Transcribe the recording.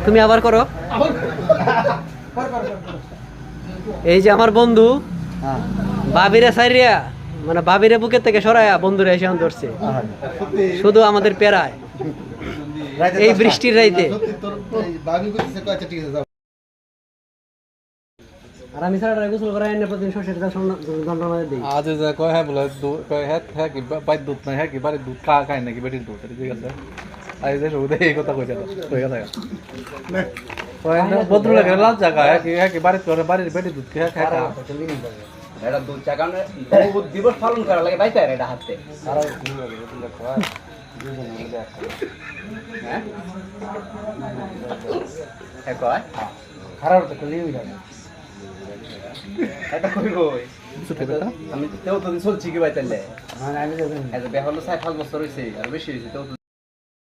তুমি আবার করো। এই যে আমার বন্ধু বাবিরে সাইরিয়া মানে বাবিরে বুকের থেকে সরাইয়া বন্ধুরা এসে ধরছে শুধু আমাদের পেরায় এই বৃষ্টির রাইতে। আর আমি স্যার গোসল করে এনে প্রতিদিন সরষের তেল যন্ত্রণা দিই। আজ যে কয় হ্যাঁ বলে কয় হ্যাঁ কি বাইর দুধ নাই হ্যাঁ কি বাড়ির দুধ খায় নাকি বেটির দুধ ঠিক আছে। আর এই যে সৌদে এই কথা কইছে কই কথা কয় না বদরু লাগে লাল জায়গা হ্যাঁ কি বাড়ির করে বাড়ির বেটির দুধ খায় খায় এটা দুধ চা কারণে দিবস পালন করা লাগে বাইতে এটা হাতে আর হ্যাঁ হ্যাঁ কয় খারাপ তো কলি হই যায় এটা কইব আমি তেও তো চলছি কি বাইতে মানে আমি এত বেহলো 4-5 বছর হইছে আর বেশি হইছে তেও